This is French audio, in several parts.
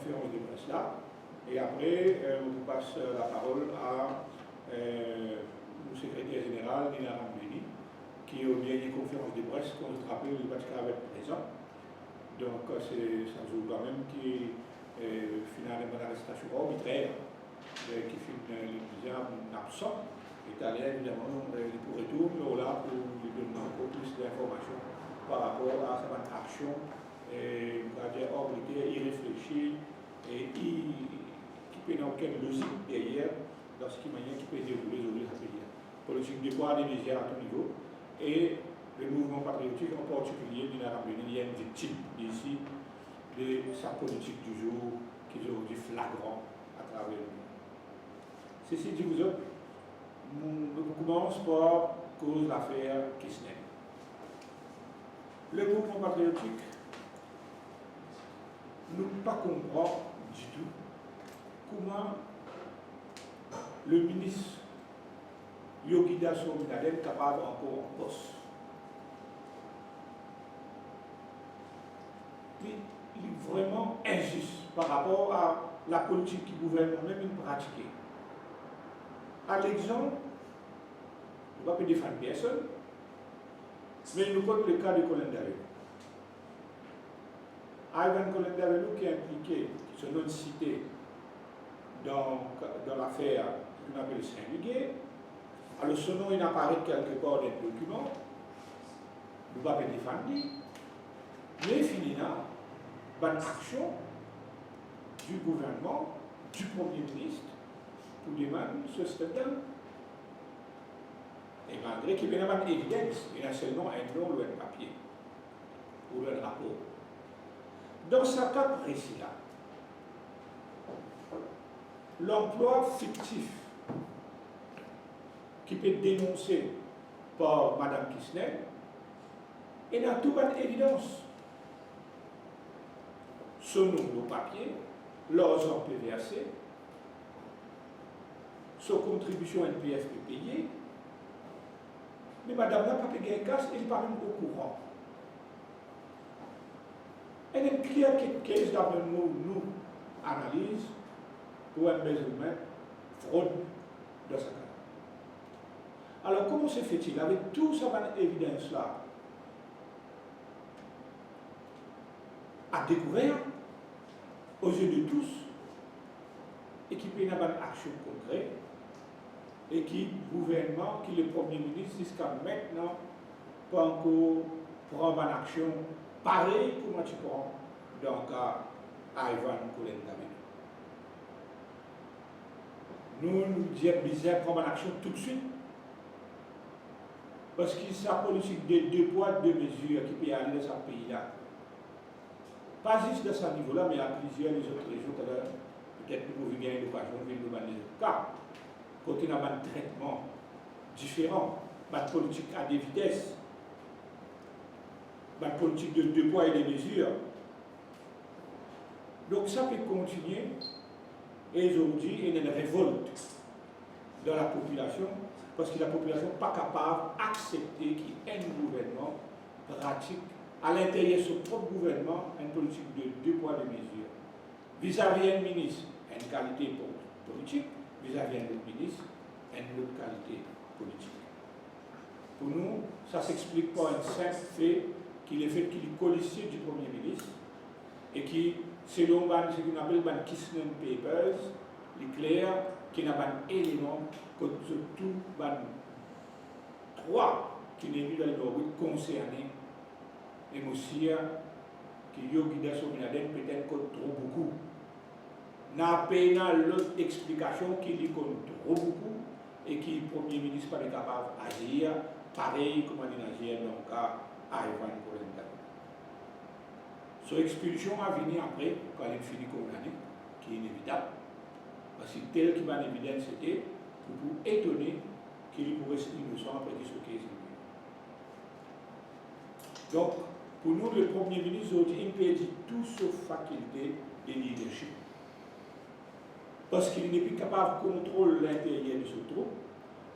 conférence de presse là. Et après, on passe la parole à le secrétaire général Nina Rambeni, qui est au dernier conférence de presse qu'on se rappelle le Vatican avec présent. Donc, c'est ça joue quand même qui finalement l'arrestation arbitraire qui fait les absents. est allé évidemment pour retour, mais là pour lui donner encore plus d'informations par rapport à sa action obligatoire, irréfléchie et qui peut dans aucune logique derrière dans ce qui peut dérouler sa pays. Politique de poids des médias à tout niveau et le mouvement patriotique en particulier de la Rambeni, il y a une victime ici de sa politique du jour qui est aujourd'hui flagrant à travers le monde. Ceci dit, vous autres, on commence par cause l'affaire Kisner. Le mouvement patriotique ne peut pas comprendre du tout comment le ministre Yogida Sominadel est capable encore en poste. Il est vraiment injuste par rapport à la politique qui gouverne même pratiquée. À l'exemple, je ne vais pas défendre personne, mais nous prenons le cas de Colin Davelou. Ivan Colin Davelou qui est impliqué, qui se nomme cité dans l'affaire qu'on appelle Saint-Liguet. Alors ce nom il apparaît quelque part dans les documents, nous ne pouvons pas défendre, mais finalement, bonne action du gouvernement, du Premier ministre, pour demander ce stade. Et malgré qu'il y a une évidence, il y a seulement un nom ou un papier, ou un rapport. Dans ce cas précis-là, l'emploi fictif qui peut être dénoncé par Mme Kisner est dans toute bonne évidence. Ce nom au papier, l'argent peut verser, sa contribution NPF peut payer, mais madame n'a pas payé un casse, elle n'est pas même au courant. Elle est claire que d'après nous analyse pour un besoin fraude dans ce cas. Alors comment se fait-il avec toute cette évidence-là à découvert aux yeux de tous et qui peut avoir une action concrète et qui le gouvernement, qui le Premier ministre jusqu'à maintenant pas encore prendre une action pareille comme tu prends dans le cas Ivan Colin Davelou. Nous disons bizarre prendre une action tout de suite parce que sa politique de deux poids, deux mesures qui peut aller dans ce pays-là. Pas juste de ce niveau-là, mais à plusieurs les autres régions, peut-être que vous avez l'occasion de nous donner des cas. Quand il y a un traitement différent, une politique à des vitesses, une politique de deux poids et des mesures. Donc ça peut continuer. Et aujourd'hui, il y a une révolte dans la population, parce que la population n'est pas capable d'accepter qu'il y ait un gouvernement pratique à l'intérieur de son propre gouvernement, une politique de deux poids, deux mesures. Vis-à-vis d'un ministre, une qualité politique, vis-à-vis d'un autre ministre, une autre qualité politique. Pour nous, ça ne s'explique pas un simple fait qu'il est fait qu'il est policier du Premier ministre et qui, selon ce qu'on appelle les Kisner Papers, il est clair qu'il y a un élément que surtout trois qui n'est vu dans le Nord concernés et aussi qui Yogida Sominadel peut-être contre trop beaucoup. N'a pas l'autre explication qui dit contre trop beaucoup et qui le Premier ministre n'est pas capable d'agir pareil comme il agit dans le cas Ivan Colin Davelou. Son expulsion a venu après, quand il finit condamné, qui est inévitable, parce que tel qu'il va en évidence c'était pour étonner qu'il pourrait être innocent après qu'il soit exilé. Donc, pour nous, le Premier ministre aujourd'hui impédit toute sa faculté de leadership. Parce qu'il n'est plus capable de contrôler l'intérieur de ce trou,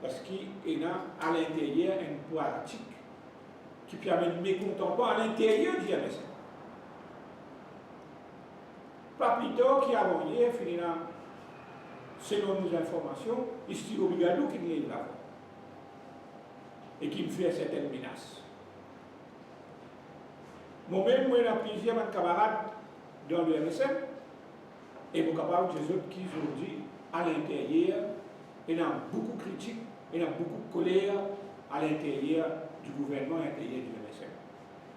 parce qu'il a à l'intérieur une pratique qui permet de mécontentement à l'intérieur du MSN. Pas plus tard qu'avant hier, selon nos informations, il se dit Obigadou qui est là et qui me fait certaines menaces. Moi-même, moi, j'ai plusieurs camarades dans le MSM et je suis capable de dire qui aujourd'hui, à l'intérieur, il y a beaucoup de critiques, il y a beaucoup de colère à l'intérieur du gouvernement et à l'intérieur du MSM.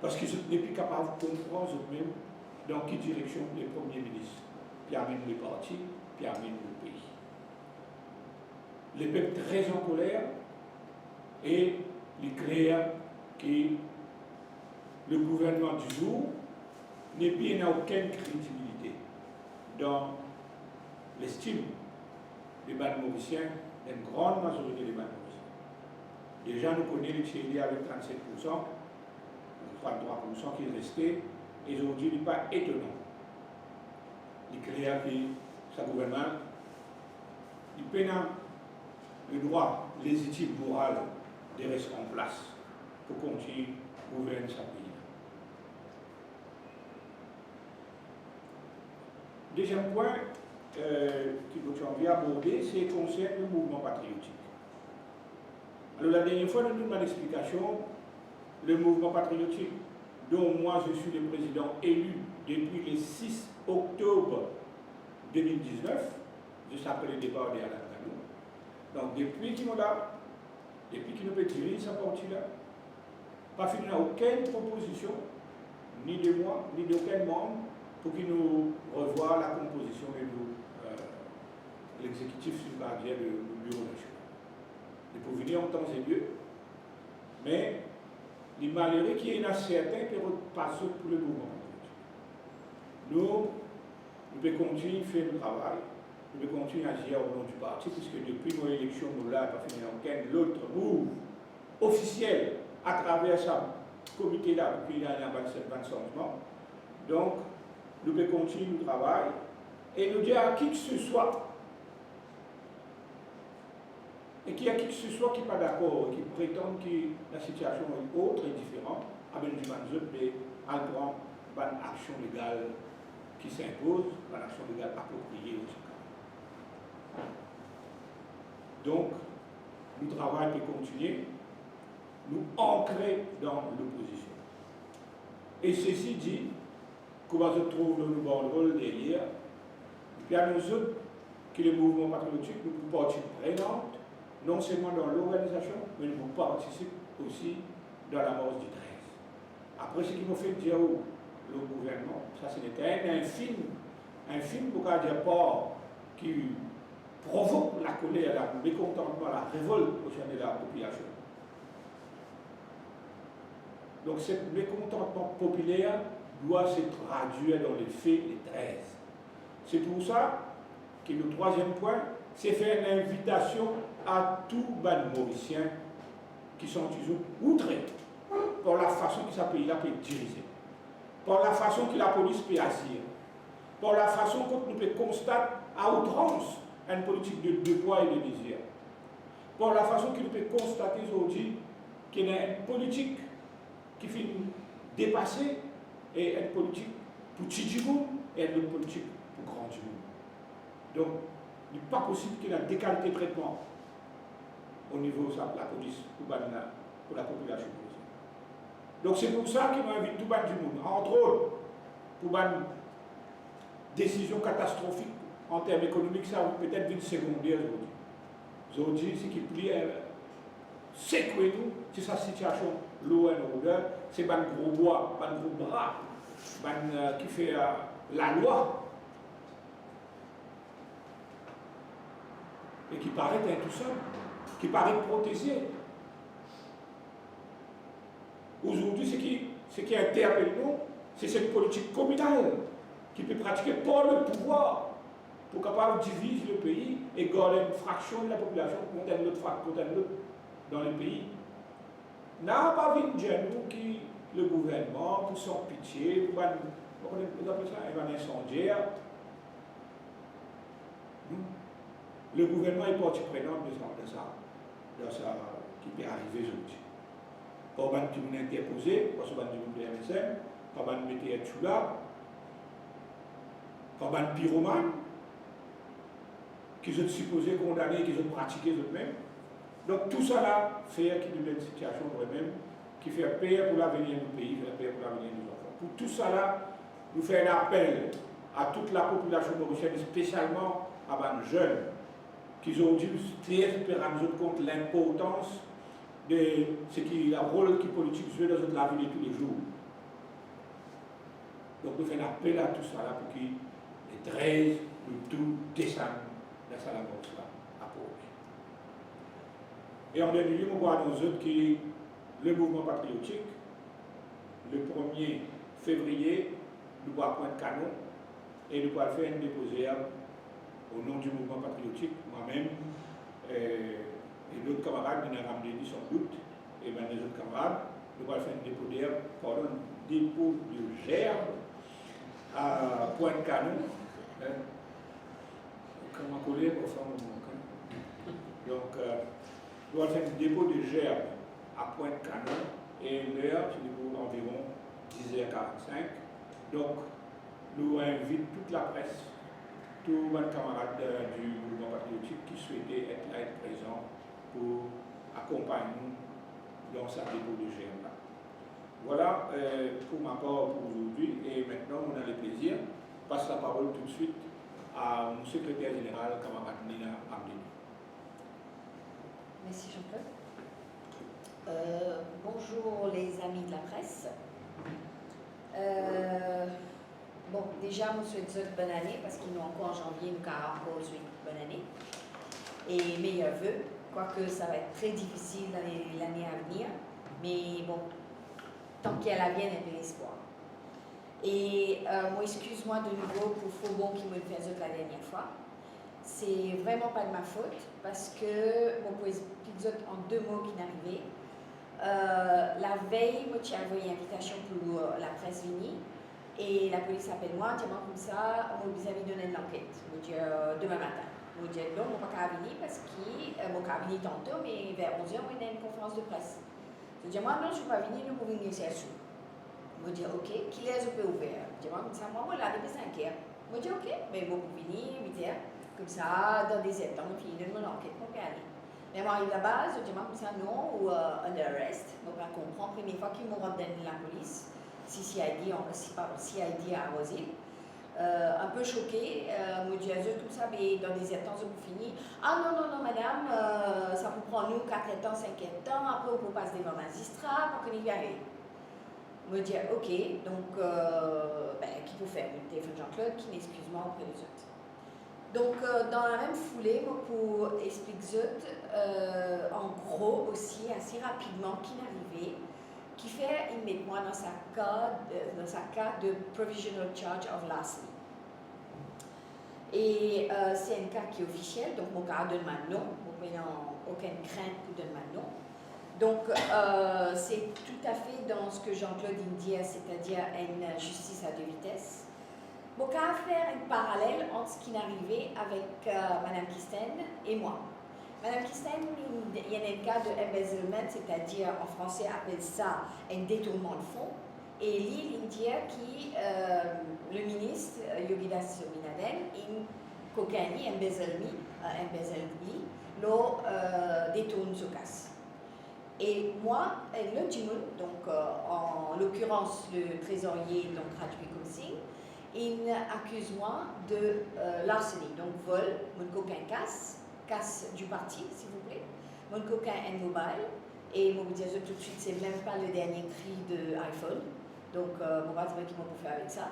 Parce qu'ils ne sont plus capables de comprendre eux-mêmes dans quelle direction les premiers ministres, puis amènent les partis, puis amènent le pays. Les peuples très en colère et il est clair que le gouvernement du jour n'a aucune crédibilité dans l'estime des bandes mauriciens, d'une grande majorité des bandes mauriciens. Déjà, nous connaissons le Tchéli avec 37%, 33% qui est resté, et aujourd'hui, il n'est pas étonnant. Il est clair que ce gouvernement, il peine le droit légitime moral de rester en place pour continuer à gouverner sa pays. Deuxième point que nous avons abordé, c'est concerne le mouvement patriotique. Alors la dernière fois, nous avons une explication, le mouvement patriotique dont moi je suis le président élu depuis le 6 octobre 2019, juste après le départ de Alain Ganou. Donc depuis qu'il nous a, depuis qu'il nous peut tirer sa partie-là, pas fini aucune proposition, ni de moi, ni d'aucun membre, pour qu'il nous revoie la composition et l'exécutif sur la du bureau national. Il faut venir en temps et lieu, mais il est malheureux qu'il y ait certains qui passent pour le mouvement. Nous pouvons continuer à faire le travail, nous pouvons continuer à agir au nom du parti, puisque depuis nos élections, nous n'avons pas fini aucun autre move officiel à travers ce comité-là, pour qu'il y ait un changement. Donc, nous pouvons continuer le travail et nous dire à qui que ce soit, et qu'il y a qui que ce soit qui n'est pas d'accord, qui prétend que la situation est autre et différente, avec du manzot, mais à prendre une action légale qui s'impose, une action légale appropriée aussi. Donc, le travail peut continuer, nous ancrer dans l'opposition. Et ceci dit, qu'on va se trouver dans le banderole derrière, et puis à nous autres, que le mouvement patriotique, nous pouvons partie prenante, non seulement dans l'organisation, mais nous pouvons participer aussi dans la mort du 13. Après, ce qui nous fait dire le gouvernement, ça ce n'était un film pour dire pas qui provoque la colère, le mécontentement, la révolte au sein de la population. Donc, ce mécontentement populaire doit se traduire dans les faits les 13. C'est pour ça que le troisième point, c'est faire une invitation à tous les Mauriciens qui sont toujours outrés par la façon que ce pays-là peut être dirigé, par la façon que la police peut agir, par la façon que nous pouvons constater à outrance une politique de deux poids et de mesures, par la façon que nous pouvons constater aujourd'hui qu'il y a une politique qui finit dépasser et une politique pour petit monde et une politique pour grand monde. Donc, il n'est pas possible qu'il y ait un décalité de traitement au niveau de la police pour la population. Donc, c'est pour ça qu'il invite tout le monde, entre autres, pour une décision catastrophique en termes économiques, ça peut être une secondaire aujourd'hui. Aujourd'hui, ce qui plie, c'est que nous, c'est sa situation, l'eau et l'odeur, c'est un gros bois, un gros bras, qui fait la loi et qui paraît être tout seul, qui paraît protégé. Aujourd'hui, ce qui interpelle nous, c'est cette politique communale qui peut pratiquer par le pouvoir pour capable diviser le pays et garder une fraction de la population contre une autre dans le pays. N'a pas vu de nous qui le gouvernement, pour son pitié, pour on appelle ça un incendiaire. Le gouvernement est partie prenante de ça qui peut arriver aujourd'hui. Pas de tout le monde interposé, pas de tout le monde de MSM, pas de mettre tout là. comme un pyromane, qui sont supposés condamner, qui sont pratiqués eux-mêmes. Donc tout ça là fait qu'il y a une situation vraiment qui fait peur pour l'avenir du pays, fait peur pour l'avenir des enfants. Pour tout ça là, nous faisons un appel à toute la population mauricienne, spécialement à les jeunes, qui ont dû se rendre compte de l'importance de ce qui le rôle que les politiques jouent dans la vie de tous les jours. Donc nous faisons un appel à tout ça là pour que les 13 de tout descendent dans sa lance là, à Port. Et en dernier lieu, on voit dans autres que le mouvement patriotique, le 1er février, nous allons prendre canon et nous allons faire un déposé au nom du mouvement patriotique, moi-même et d'autres camarades qui n'ont ramené sans doute, et bien les autres camarades, nous allons faire un dépôt de gerbe à Pointe-Canon. Comment coller pour faire mon manque. Donc, nous allons faire un dépôt de gerbe à Pointe-Canon et l'heure, c'est environ 10h45. Donc, nous invitons toute la presse, tous les camarades du mouvement patriotique qui souhaitaient être là, être présents pour accompagner nous dans ce dépôt de gerbe là. Voilà pour ma part pour aujourd'hui. Et maintenant, on a le plaisir. Je passe la parole tout de suite à mon secrétaire général, camarade Nina Amdini. Merci Jean-Claude. Bonjour les amis de la presse. Bon, déjà, je vous souhaite une bonne année parce qu'il nous encore en janvier, nous avons encore une bonne année. Et meilleurs vœux, quoique ça va être très difficile l'année à venir. Mais bon, tant qu'elle a bien, il y a de l'espoir. Et moi, excuse-moi de nouveau pour Faubon qui me fait la dernière fois. C'est vraiment pas de ma faute parce que, bon, pour expliquer en 2 mots qui n'arrivaient. La veille, moi, j'ai envoyé une invitation pour la presse Vini et la police appelle moi, dis-moi comme ça, on vous avez donné l'enquête. Je dis demain matin. Je dis non, je ne vais pas venir parce que mon cabinet tantôt, mais vers 11h, on a une conférence de presse. Je dis moi, non, je ne vais pas venir, nous pouvons venir ici à sous. Je dis ok, qui les a ouvert? Je dis moi, comme ça, moi, voilà, depuis 5h. Je dis ok, mais vous pouvez venir 8h, comme ça, dans des états, on finit de mon enquête, on peut aller. Mais moi, arrive là-bas, je dis moi, comme ça, non, ou under arrest, je ne peux pas comprendre. Première fois qu'ils m'ont rendu la police, CID à Rosine. Un peu choquée, me dit comme ça, mais dans des états, vous finissez. Ah non, non, non, madame, ça peut prendre nous 4 ans, 5 ans, après on peut passer devant le magistrat pour qu'on y arrive. Me dit ok, donc, qu'il faut faire? Le téléphone Jean-Claude qui m'excuse-moi auprès des autres. Donc, dans la même foulée, moi, pour expliquer en gros aussi, assez rapidement, qui m'arrivait, qui fait immédiatement dans sa cas de Provisional Charge of Larceny. Et c'est un cas qui est officiel, donc mon cas donne ma nom, vous n'avez aucune crainte pour donner ma nom. Donc c'est tout à fait dans ce que Jean-Claude dit, c'est-à-dire une justice à 2 vitesses. Mon cas faire un parallèle entre ce qui m'arrivait avec Mme Kisten et moi. Mme Kisten, il y a un cas de embezzlement, c'est-à-dire en français on appelle ça un détournement de fonds. Et l'île India qui, le ministre Yogidas Minaden, in cocaïne, embezzle lo détourne ce cas. Et moi, le Jimoun, donc en l'occurrence le trésorier, donc Rajbi Kumsing, il accuse moi de larceny, donc vol, mon coquin casse du parti, s'il vous plaît, mon coquin est mobile, et mon dire tout de suite, c'est même pas le dernier cri de iPhone, donc on va trouver qu'ils vont faire avec ça,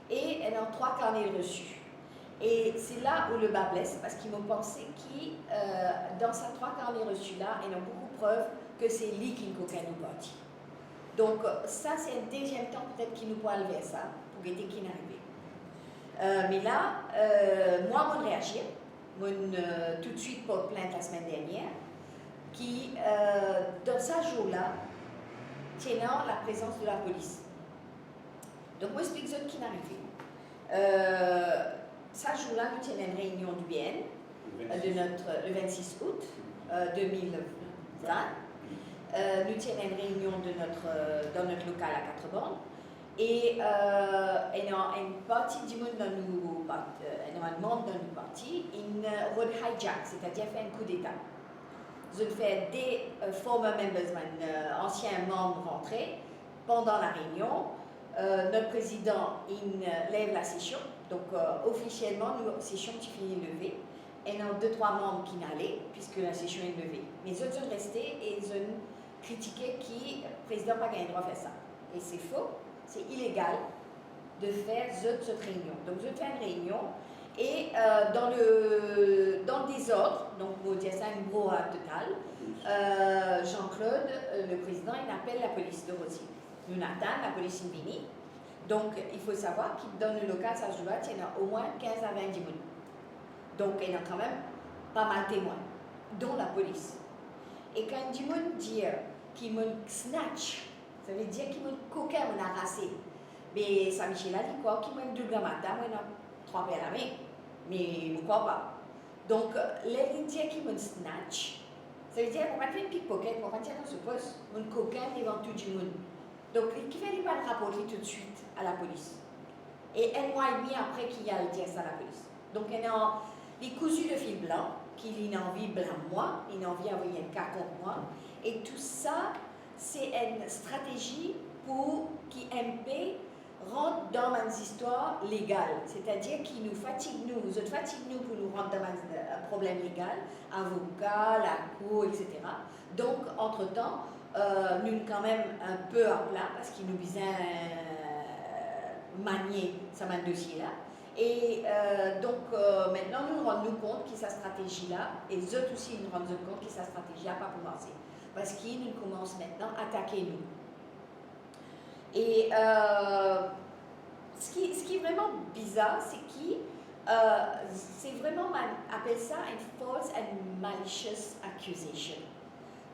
et elle a 3 carnets reçus. Et c'est là où le bas blesse, parce qu'ils m'ont pensé que dans ces 3 carnets reçus-là, ils ont beaucoup de preuves que c'est lui qui nous cocaïne au parti. Donc ça, c'est un deuxième temps peut-être qu'il nous peut enlever ça, pour guetter qui n'arrive. Mais là, moi, je réagis, tout de suite porte plainte la semaine dernière, qui, dans ce jour-là, tenant la présence de la police. Donc, moi, j'explique ce qui n'arrive. Ce jour-là, nous tenons une réunion du BN, le 26 août 2020. Nous tenons une réunion dans notre local à 4 bornes. Et il y a une partie du monde dans nous, un membre dans nous parti, il rôle hijack, c'est-à-dire fait un coup d'État. Je fais des former members, anciens membres rentrés pendant la réunion. Notre président, il lève la session. Donc, officiellement, la session est finie levée. Et il y a 2-3 membres qui n'allaient, puisque la session est levée. Mais les autres sont restés et ils ont critiqué qui, le président n'a pas le droit de faire ça. Et c'est faux, c'est illégal de faire cette réunion. Donc, je fais une réunion et dans le désordre, donc, on va dire ça, une brouhaha totale, Jean-Claude, le président, il appelle la police de Rosy. Nous attendons, la police est venue. Donc, il faut savoir que dans le local, ça se voit, il y en a au moins 15 à 20 personnes. Donc, il y a quand même pas mal de témoins, dont la police. Et quand du monde dit qu'il m'a snatch, ça veut dire qu'il m'a coquin, m'a harassé. Mais Saint-Michel a dit quoi? Qu'il m'a double matin, moi, 3 paires à la main. Mais je ne crois pas. Donc, les dire qu'il m'a snatch, ça veut dire qu'on va faire une pickpocket, on va dire dans ce poste, mon coquin devant tout le monde. Donc, il ne fallait pas le rapporter tout de suite à la police. Et un mois et demi après qu'il a dit ça à la police. Donc, il y a les cousus de fil blanc, qu'il a envie blanc moi, il a envie d'envoyer un cas contre moi. Et tout ça, c'est une stratégie pour qu'IMP rentre dans une histoire légale. C'est-à-dire qu'il nous fatigue, nous pour nous rendre dans un problème légal, avocat, la cour, etc. Donc, entre-temps, nous sommes quand même un peu à plat parce qu'il nous besoin manier ce dossier-là. Et donc, maintenant, nous nous rendons compte que sa stratégie-là, et eux aussi nous rendons compte que sa stratégie n'a pas commencé. Parce qu'ils nous commencent maintenant à attaquer nous. Et ce qui est vraiment bizarre, c'est que c'est vraiment, on appelle ça une false and malicious accusation.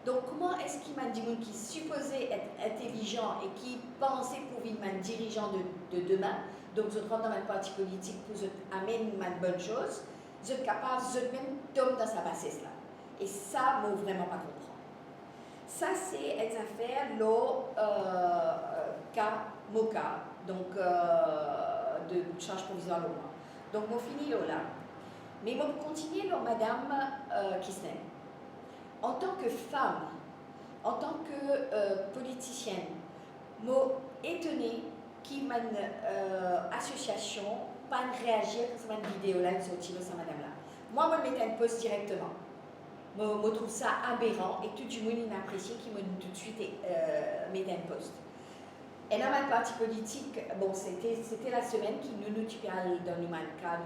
Donc, comment est-ce qu'il m'a dit qui est supposé être intelligent et qui pensait pour vivre un dirigeant de demain, donc je rentre dans un parti politique pour amener une bonne chose, je suis capable de même tomber dans sa bassesse là. Et ça, je ne veux vraiment pas comprendre. Ça, c'est une affaire, le cas MOCA, donc de charge provisoire au moins. Donc, je finis là. Mais je continue là, Madame Kisnen. En tant que femme, en tant que politicienne, je suis étonnée qu'il y ait une association pas réagir sur une vidéo là, sur cette madame-là. Moi, je mettais un post directement. Je trouve ça aberrant et tout le monde a apprécié qu'il me tout de suite mette un post. Et dans ma parti politique, bon, c'était la semaine qui nous parle dans le cas,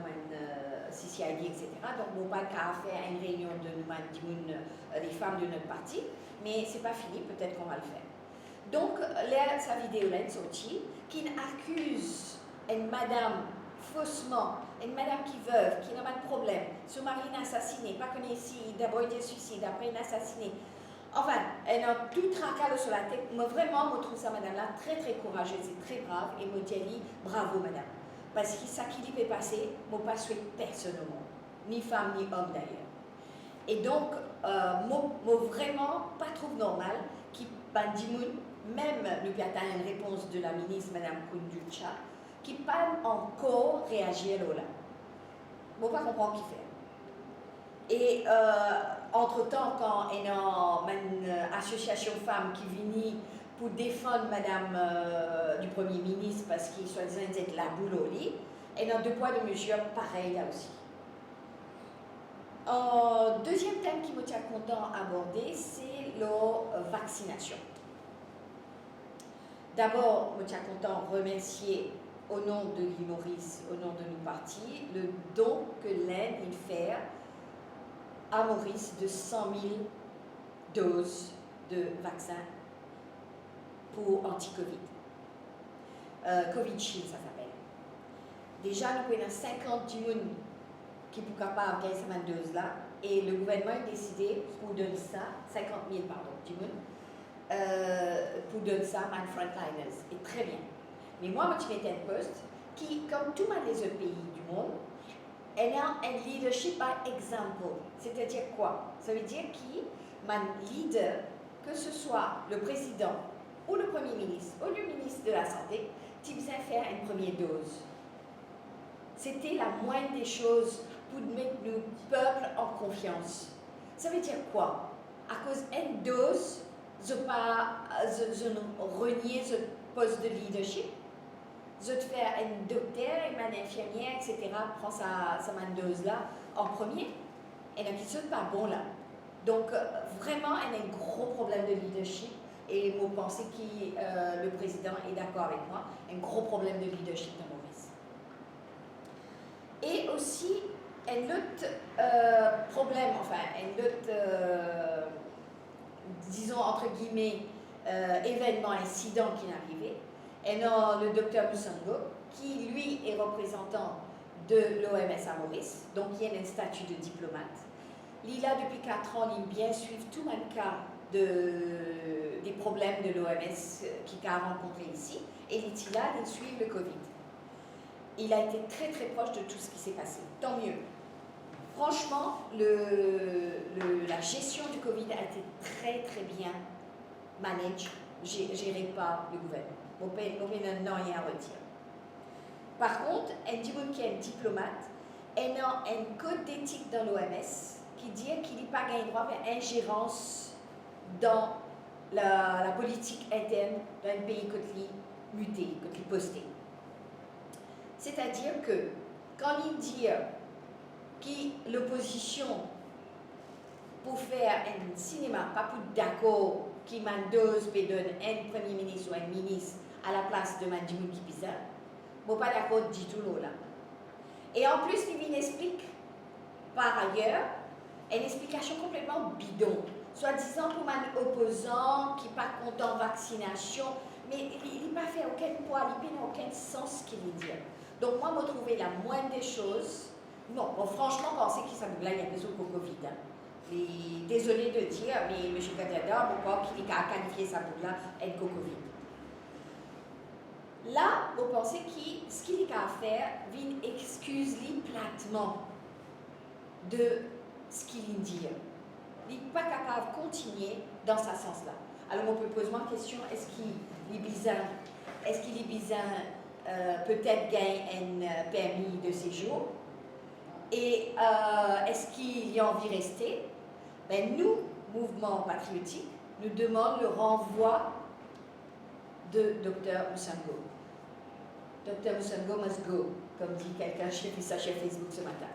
CCID, etc. Donc, mon pas qu'à faire une réunion de nous, des femmes de notre parti, mais c'est pas fini, peut-être qu'on va le faire. Donc, là, sa vidéo là est sortie, qui accuse une madame faussement, une madame qui veuve, qui n'a pas de problème, son mari est assassiné, pas connu ici, d'abord il est suicide, après il est assassiné. Enfin, elle a tout tracas sur la tête. Moi, vraiment, je trouve ça, madame-là, très, très courageuse et très brave. Et je dis, bravo, madame. Parce que ça qui lui peut passer, je ne pas souhaite personne au monde. Ni femme, ni homme, d'ailleurs. Et donc, je vraiment pas trouve normal qu'il même nous attend une réponse de la ministre, madame Kounducha, qui pas encore réagir là. Je ne pas comprendre qui fait. Et entre-temps, quand il y a une association femmes qui vient pour défendre madame du Premier ministre parce qu'il soi-disant être la boule au lit, il y a 2 poids de mesures pareil là aussi. Deuxième thème qui me tient content d'aborder, c'est la vaccination. D'abord, je me tiens content de remercier au nom de l'île Maurice, au nom de nos partis, le don que l'Inde fait à Maurice de 100 000 doses de vaccins pour anti-Covid. Covid Shield, ça s'appelle. Déjà, nous avons 50 personnes qui sont capables de gagner cette dose-là, et le gouvernement a décidé pour donner ça, 50 000, pardon, pour donner ça à les frontliners. Et très bien. Mais moi, je mettais un poste qui, comme tous les autres pays du monde, elle a un leadership by example. C'est-à-dire quoi? Ça veut dire qu'un leader, que ce soit le président ou le Premier ministre ou le ministre de la Santé, tu besoin faire une première dose. C'était la moindre des choses pour mettre le peuple en confiance. Ça veut dire quoi? À cause d'une dose, je renier ce poste de leadership, je te faire un docteur, une infirmière, etc. prend sa dose là en premier, et donc ils ne sont pas bons là. Donc vraiment, il y a un gros problème de leadership, et je pense que le président est d'accord avec moi, un gros problème de leadership dans Maurice. Et aussi, un autre problème, enfin, un autre, disons entre guillemets, événement, incident qui est arrivé, et non, le docteur Musango, qui lui est représentant de l'OMS à Maurice, donc il y a un statut de diplomate. Il a depuis 4 ans, il bien suivre tout le cas des problèmes de l'OMS qu'il a rencontrés ici, et il est là, il suit le Covid. Il a été très très proche de tout ce qui s'est passé, tant mieux. Franchement, la gestion du Covid a été très très bien managée, gérée par le gouvernement. Mon pays n'a rien à retirer. Par contre, un diplomate qui est un diplomate, il a un code d'éthique dans l'OMS qui dit qu'il n'a pas gagné droit à ingérence dans la politique interne d'un pays qui muté, qui posté. C'est-à-dire que quand il dit que l'opposition pour faire un cinéma, pas pour d'accord qui m'endose et donne un premier ministre ou un ministre à la place de Mandimoun Kipisa, je ne suis pas d'accord du tout là. Et en plus, il explique par ailleurs une explication complètement bidon, soi-disant pour un opposant qui n'est pas content de vaccination, mais il n'a pas fait aucun poids, il n'a aucun sens ce qu'il dit. Donc moi, je trouvé la moindre des choses. Non, bon, franchement, je pensais que ça me blague un peu sur le Covid. Mais désolé de dire, mais M. Gadiada, je crois qu'il a qualifié ça pour là être Covid. Là, vous pensez que ce qu'il a à faire, il excuse-lui platement de ce qu'il dit. Il n'est pas capable de continuer dans ce sens-là. Alors, on peut poser la question, est-ce qu'il est bizarre, peut-être gagner un permis de séjour? Et est-ce qu'il y a envie de rester? Ben, nous, mouvement patriotique, nous demandons le renvoi de Dr Musango. Dr Musango must go, comme dit quelqu'un, j'ai vu ça sur Facebook ce matin.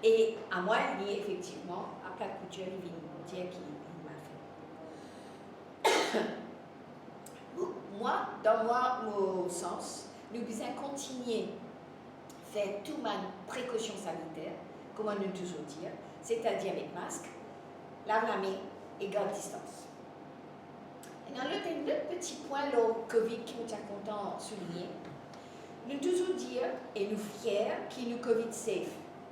Et à moi, il est effectivement, à quatre coutures, il vient me dire qu'il m'a fait. Moi, dans mon sens, nous devons continuer à faire toute ma précaution sanitaire, comme on nous toujours dit, c'est-à-dire avec masque, lave la main et garde distance. Et dans l'autre petit point, le Covid qui nous est content de souligner, nous toujours dire et nous fiers qu'il nous Covid safe.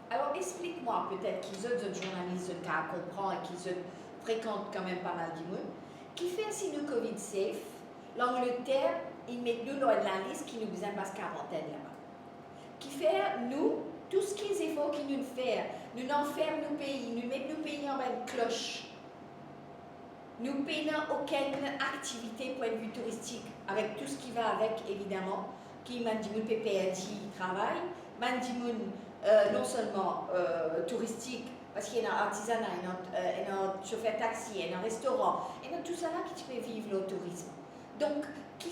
Alors explique-moi peut-être qu'ils ont d'autres journalistes qui comprennent et qu'ils fréquentent quand même pas mal du monde, qui fait si nous Covid safe, l'Angleterre, ils mettent nous dans la liste qui nous besoin passe quarantaine là-bas. Qui fait nous tout ce qu'ils efforts qu'ils nous font, nous enferment nos pays, nous mettons nos pays en bas de cloche. Nous payons aucune activité point de vue touristique, avec tout ce qui va avec, évidemment, qui Mandimoun PPRD travaille, Mandimoun non seulement touristique, parce qu'il y a un artisanat, il y a un chauffeur taxi, il y a un restaurant, il y a tout ça là qui peut vivre le tourisme. Donc, qui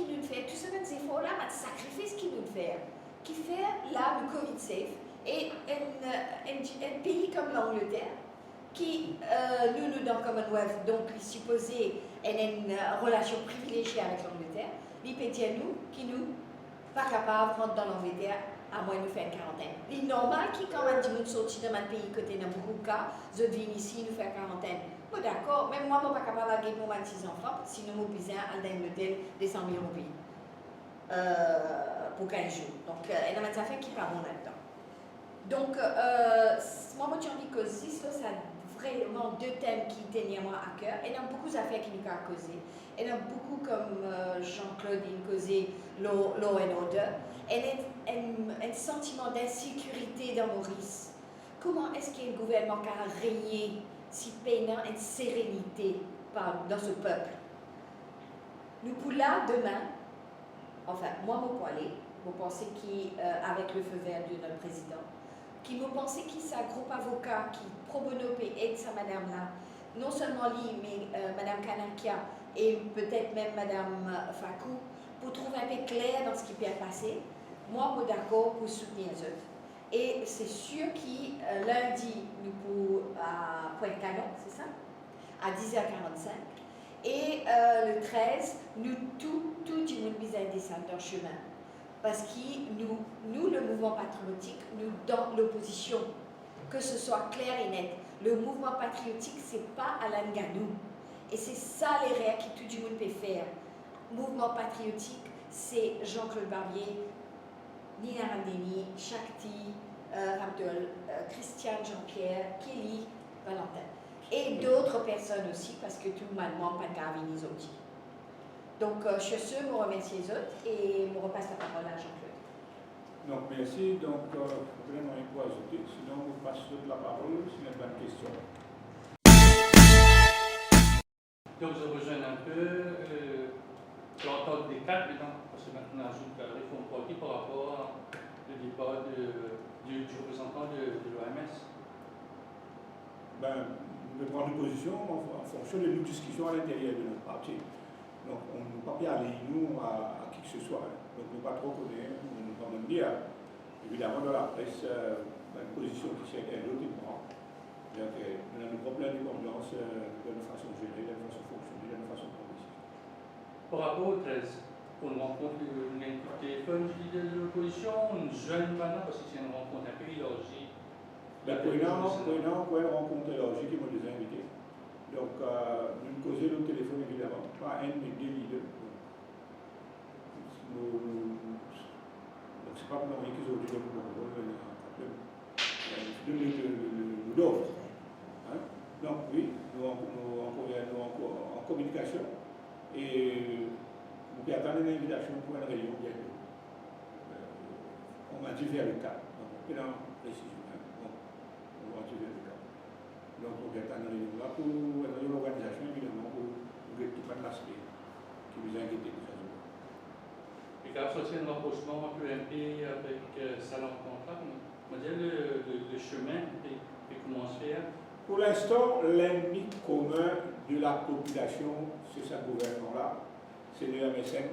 nous fait, tout ça, ces efforts là, un sacrifice qui nous fait, qui fait là le Covid safe, et un pays comme l'Angleterre, qui, nous dans le Commonwealth, donc, il supposé une relation privilégiée avec l'Angleterre, il peut dire nous, qui nous, pas capable de rentrer dans l'Angleterre, à moins de nous faire une quarantaine. Il est normal qu'il quand même dit nous sortir de notre pays côté dans beaucoup de cas, je viens ici, nous faire quarantaine. Bon d'accord, même moi, je ne suis pas capable de gagner mon 26 enfants, sinon je suis besoin d'aller dans un hôtel de 100 000 au pays. Pour 15 jours. Donc, il y a des affaires qui partent là-dedans. Donc, moi, je dis que si ça vraiment deux thèmes qui tenaient moi à cœur. Il y a beaucoup d'affaires qui nous ont causé. Il y a beaucoup comme Jean-Claude il causé law and order. Il y a un sentiment d'insécurité dans Maurice. Comment est-ce que le gouvernement a régné si peinant une sérénité dans ce peuple? Nous pour là, demain, enfin, moi, je peux aller, je pense qu'avec le feu vert de notre président, qui me pensait qu'il y a un groupe avocat qui pro bono aide sa madame-là, non seulement lui, mais madame Kanakia et peut-être même madame Fakou, pour trouver un peu clair dans ce qui peut passer. Moi, je suis d'accord pour soutenir eux. Et c'est sûr que lundi, nous pour à Pointe-Canon, c'est ça? À 10h45. Et le 13, nous, tout le monde besoin de descendre dans le chemin. Parce que nous, le mouvement patriotique, nous, dans l'opposition, que ce soit clair et net, le mouvement patriotique, ce n'est pas Alain Ganou. Et c'est ça les rêves que tout le monde peut faire. Mouvement patriotique, c'est Jean-Claude Barbier, Nina Randini, Shakti, Abdul, Christiane Jean-Pierre, Kelly, Valentin. Et d'autres personnes aussi, parce que tout le monde pas de Gavini aussi. Donc, je suis sûre, je remercie les autres et je repasse la parole à Jean-Claude. Donc, merci. Donc, vraiment, il faut ajouter. Sinon, vous passez la parole s'il y a pas de questions. Donc, je rejoins un peu l'entente des quatre, parce que maintenant, on ajoute la réforme politique par rapport au débat du représentant de l'OMS. Ben, on peut prendre une position en fonction de nos discussions à l'intérieur de notre parti. Donc, on ne peut pas aller, nous, à qui que ce soit. Donc, on ne peut pas trop connaître, on ne peut pas même dire. Évidemment, dans la presse, une position qui s'est automatiquement. Donc, on a nos propres indépendances de notre façon de gérer, de notre façon de fonctionner, de notre façon de progresser. Par rapport au 13, on rencontre une téléphone de l'opposition, une jeune maintenant, parce que c'est une rencontre un peu élargie. Pour une rencontre élargie qui m'a déjà invité. Donc, nous causons le téléphone évidemment, pas un, mais deux leaders. Donc, c'est pas pour rien qu'ils ont dit le d'offre. Donc, oui, nous en communication et nous attendons une invitation pour une réunion bientôt. On m'a dit vers le cap. Donc, on peut en précision. On va vers le cap. Donc, on va attendre une réunion là pour l'organisation, évidemment, pour tout pas de l'aspect qui vous a inquiété de ça. Et quand ça, c'est un rapprochement un peu MP avec sa rencontre-là, on va dire le chemin et comment se faire. Pour l'instant, l'ennemi commun de la population, c'est ce gouvernement-là, c'est le MSN,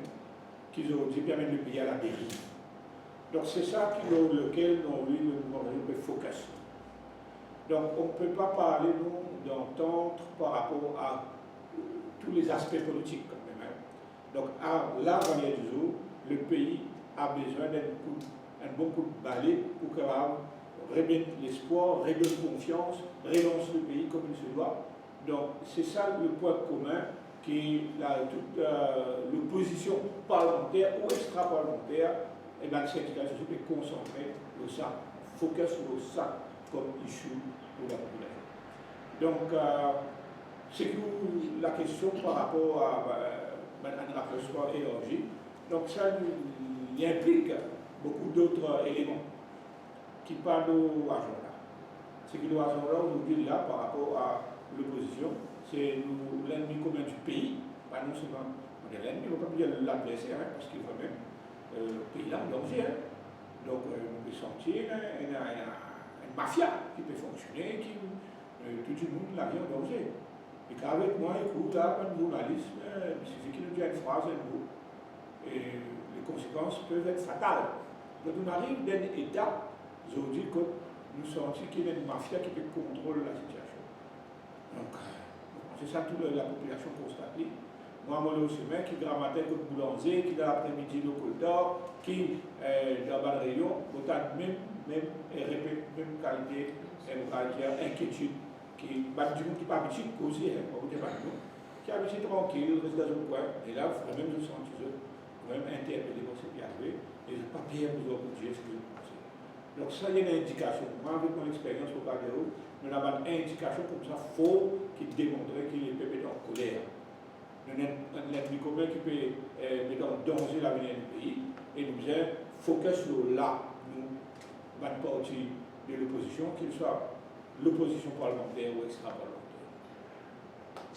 qu'ils ont dit permettre le pays à la dérive. Donc c'est ça lequel nous peut focus. Donc on ne peut pas parler, nous, d'entente par rapport à tous les aspects politiques quand même. Donc à la manière du jour, le pays a besoin d'un bon coup de balai pour qu'il remettre l'espoir, redonne confiance, relance le pays comme il se doit. Donc c'est ça le point commun qui toute l'opposition parlementaire ou extra-parlementaire, et bien le syndicat social est concentré sur ça, focus sur ça comme issue pour la population. Donc c'est la question par rapport à un rapprochement élargi. Donc ça il implique beaucoup d'autres éléments qui parlent au agenda. Ce qui doit agenda aujourd'hui là par rapport à l'opposition, c'est l'ennemi commun du pays, pas non seulement l'ennemi, on ne peut pas dire l'adversaire, parce qu'il faut même le pays là en danger. Donc on peut sentir une mafia qui peut fonctionner, qui tout le monde la vie en danger. Et qu'avec moi, écoute, là, un journaliste, il suffit qu'il nous dise une phrase, un mot, et les conséquences peuvent être fatales. Donc on arrive d'un état, aujourd'hui, que nous sentons qu'il y a une mafia qui peut contrôler la situation. Donc, c'est ça toute la population constate. Moi, je suis au qui grammatait comme boulanger, qui dans l'après-midi le col d'or, qui dans la réunion, même qualité, inquiétude, qui pas habitué de causer, qui est habitué tranquille, reste dans un coin, et là, il faut même se sentir, même interpeller pour ce qui est arrivé, et je ne pas bien vous dire ce que vous pensez. Donc, ça, il y a une indication. Moi, avec mon expérience au Bagdero, nous avons une indication comme ça, faux, qui démontrait qu'il est peut-être en colère. Nous avons un ennemi commun qui peut mettre en danger l'avenir du pays, et nous avons focus sur là, nous, une partie de l'opposition, qu'il soit l'opposition parlementaire ou extra-parlementaire.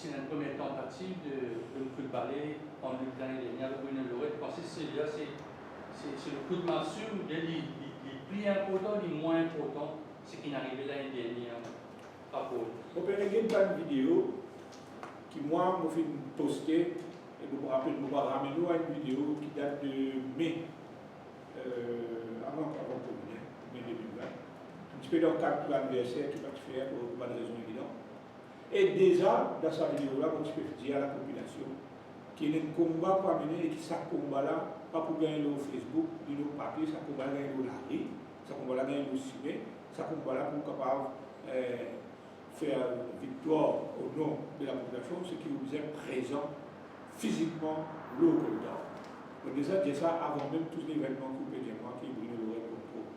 c'est une première tentative de nous footballer en l'année dernière, le Bruno Lorette. Je pense que celui-là, c'est le coup de massue, les plus importants, les moins importants, ce qui est arrivé l'année dernière à Paul. On peut regarder une vidéo qui, moi, m'a fait poster, et je me rappelle, je vais ramener une vidéo qui date de mai, avant mai 2020, un petit peu dans le cadre de l'anniversaire qui va se faire pour pas de raison évidente. Et déjà, dans sa vidéo-là, on peut dire à la population qu'il y a un combat pour amener et que ce combat-là, pas pour gagner au Facebook, ni au papier, ça combat gagner au la rue, ça combat gagner au ciné, ça combat pour capable faire victoire au nom de la population, ce qui vous est présent physiquement le corridor. Donc déjà, j'ai ça avant même tous les événements que vous pouvez dire, qui est Bruno Lorette contrôle.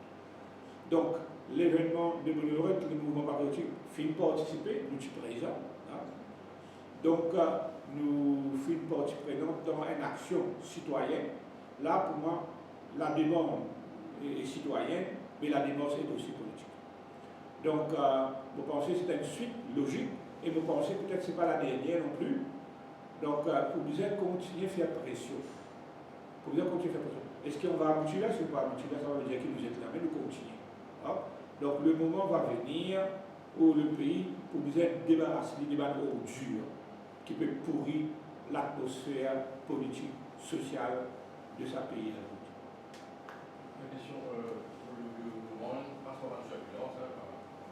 Donc, l'événement de Bruno Lorette, le mouvement patriotique, fait participer, nous sommes présents. Hein. Donc, nous faisons partie prenante dans une action citoyenne. Là, pour moi, la demande est citoyenne, mais la démarche est aussi politique. Donc, vous pensez que c'est une suite logique, et vous pensez peut-être que ce n'est pas la dernière non plus. Donc, pour bien continuer à faire pression. Pour bien continuer à faire pression. Est-ce qu'on va aboutir là? Si on va aboutir là, ça veut dire que nous êtes là, mais nous continuons. Hein? Donc, le moment va venir où le pays, pour bien débarrasser des débats dur qui peut pourrir l'atmosphère politique, sociale de sa pays. Une question, le gouvernement passe par la surveillance pendant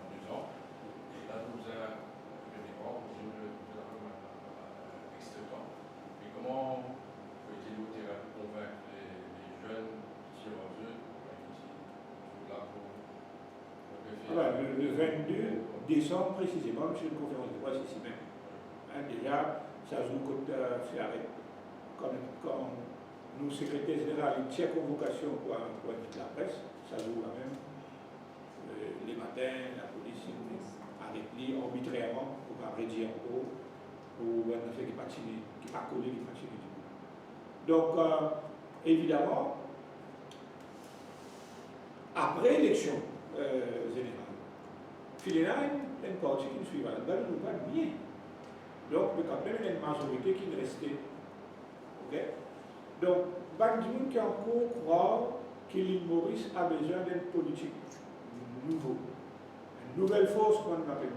2 ans, et là nous avons fait des débat, nous avons X temps. Mais comment faut-il convaincre les jeunes qui tirent en eux, le 22 décembre précisément, je suis une conférence de presse ici même. Hein, déjà, ça joue contre Fiaret. Quand nous, secrétaire général, il tient convocation pour la presse, ça joue quand même. Les matins, la police avec lui arbitrairement pour pas redire en haut, pour un fait qui n'est pas collé, qui n'est pas tiré du tout. Donc, évidemment, après l'élection générale, Filéna est une partie qui nous suit, elle ne nous pas bien. Donc, mais quand même, il y a une majorité qui est restée. Okay? Donc, Bandimoun qui encore croit que l'île Maurice a besoin d'une politique nouveau, une nouvelle force, qu'on appelle.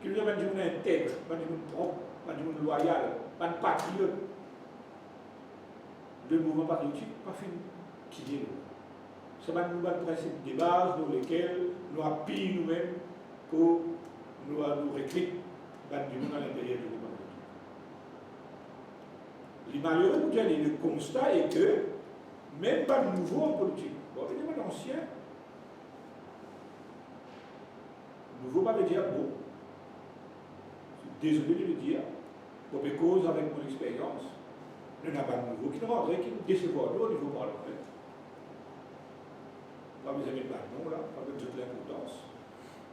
Qu'il y a Bandimoun intègre, Bandimoun propre, Bandimoun loyal, un patriote. Le mouvement patriotique, pas fini, qui est là. C'est un principe de base dans lequel nous appuyons nous-mêmes pour nous recruter du monde à l'intérieur du gouvernement. Le malheureux, le constat est que même pas de nouveau en politique, bon, il y a d'ancien. Nouveau, pas veut dire bon. Je suis désolé de le dire, pour mes causes avec mon expérience, il n'y a pas de nouveau qui nous rendrait, qui nous décevra au niveau parlementaire. Pas vous avez le bâton là, pas de toute l'importance.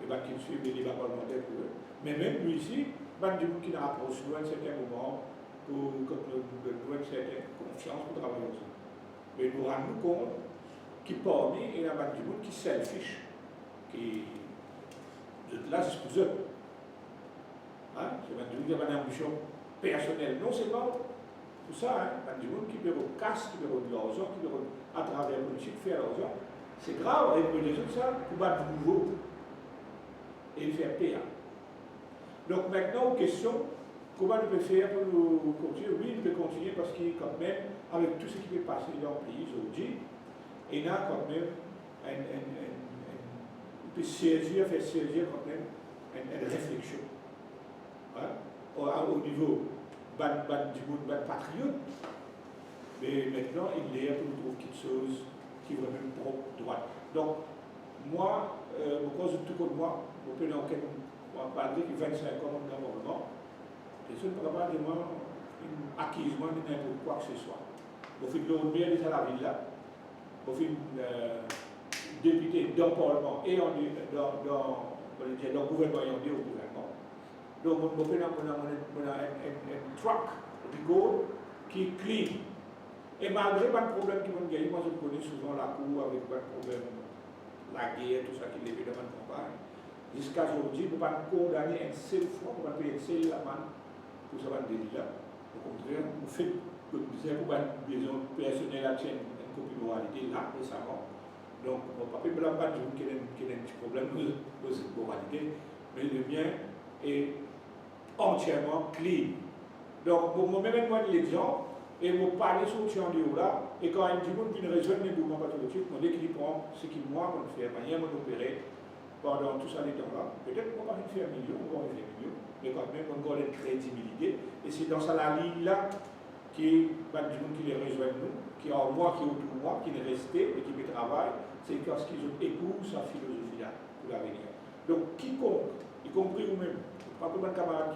Et bien qu'ils suivent les débats parlementaires pour eux. Mais même lui ici, ben du monde qui nous rapproche nous à un certain moment pour que nous avons une certaine confiance pour travailler ensemble. Mais nous rendons compte qu'il parmi il y a du monde qui selfish, qui de là c'est pour eux. Hein? C'est du monde qui a une ambition personnelle, non seulement tout ça, hein? Du monde qui veut au casse, qui veut de l'argent, qui veut à travers la politique faire l'argent. C'est grave, et pour les autres, ça, pour battre de nouveau et le faire payer. Donc maintenant, question, comment on peut faire pour nous continuer? Oui, on peut continuer parce qu'il quand même, avec tout ce qui peut passer dans le pays aujourd'hui, il y a quand même on peut saisir, faire saisir quand même une réflexion. Hein? Au niveau du monde patriote, mais maintenant, il est pour nous trouver quelque chose qui va même propre droite. Donc, moi, au cause de tout comme moi, on peut dans parler de 25 ans dans le gouvernement, et ce n'est pas vraiment une acquisition de n'importe quoi que ce soit. On fait de l'autre bien à la ville là, on fait député dans le Parlement et dans le gouvernement et au gouvernement. Donc, on fait un truck, qui est clean. Et malgré pas de problème qui vont gagner, moi je connais souvent la cour avec pas de problème, la guerre, tout ça qui est évidemment de campagne. Jusqu'à aujourd'hui, nous ne pouvons pas condamner une seule fois, nous ne pouvons pas payer une seule amende pour ce délit-là. Au contraire, nous faisons, comme je disais, pour une besoin personnelle à tienne, une copie de moralité là, récemment. Donc, on ne peut pas blâmer les gens qui ont un petit problème de moralité, mais le mien est entièrement clean. Donc, pour moi-même, moi, l'exemple, et vous parlez sur ce là, et quand il dit qu'on vient résoudre les mouvements pathologiques, on équilibre ce qui, moi, on fait, manière, on opérer pendant tout ça, les temps-là. Peut-être qu'on va faire 1 million, on va faire 1 million, mais quand même, on a une crédibilité. Et c'est dans ça la ligne-là qui les rejoignent nous, qui est en moi, qui est autour de moi, qui est resté et qui me travaille, c'est parce qu'ils épousent sa philosophie-là pour l'avenir. Donc, quiconque, y compris vous-même, pas comme un camarade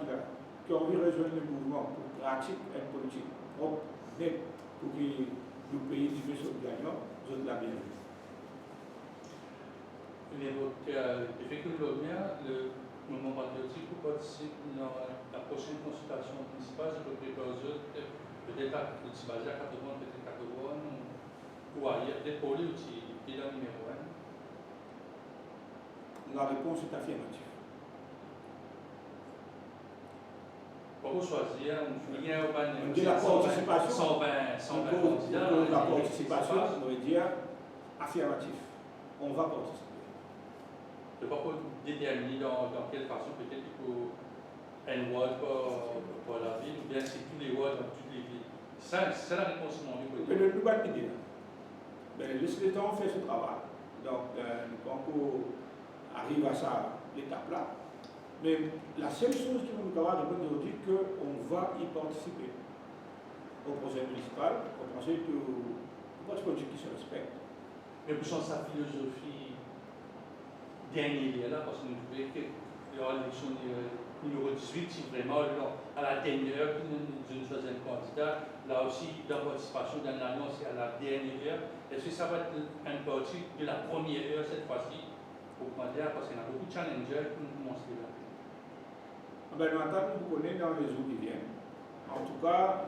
qui a envie de rejoindre le mouvement pour pratique et politique propre, net, pour que le pays soit gagnant, vous êtes la bienvenue. Effectivement, le mouvement patriotique participe dans la prochaine consultation municipale, je peux préparer peut-être le basé à 80, peut-être 80, ou ailleurs, peut-être pour lui aussi, il est le numéro 1. La réponse est affirmative. Pour choisir, on dit la participation, 120 candidats. La participation, on veut dire affirmatif. On va participer. Je ne peux pas déterminer dans quelle façon peut-être il faut un ward pour la ville, ou bien c'est tous les wards dans toutes les villes. C'est la réponse mon niveau. Mais le plus bas idée là. Mais le temps fait ce travail. Donc, nous pouvons arriver à ça, l'étape-là. Mais la seule chose qui nous permet de dire qu'on va y participer au projet municipal, au projet politique qui se respecte. Mais pour changer sa philosophie dernière là, parce que nous trouvons que l'élection numéro 18, si vraiment à la dernière d'une choisir un candidat, là aussi la participation dans l'annonce à la dernière heure, est-ce que ça va être un parti de la première heure cette fois-ci au candidat, parce qu'il y a beaucoup de challengers qui nous montrent là. Ben, maintenant, nous connaissons dans les jours qui viennent. En tout cas,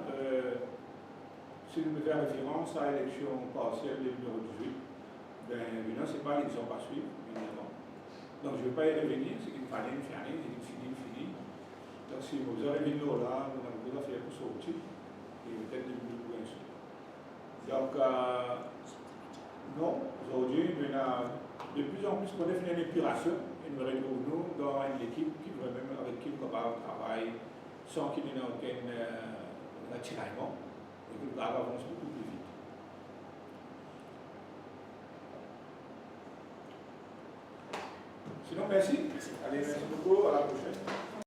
si nous faisons référence à l'élection partielle du numéro 18, ben, évidemment, ce n'est pas l'élection à suivre, évidemment. Donc, je ne vais pas y revenir, c'est qu'il fallait une faire, c'est qu'il fini. Donc, si vous avez venu là, vous avez besoin de faire pour sortir, et peut-être de vous pour ainsi. Donc, non, aujourd'hui, on a de plus en plus qu'on a fait une épuration, et nous retrouvons dans une équipe qui veut même avec qui nous travaille sans qu'il n'y ait aucun tiraillement, et que nous avançons beaucoup plus vite. Sinon, merci. Allez, merci beaucoup. À la prochaine.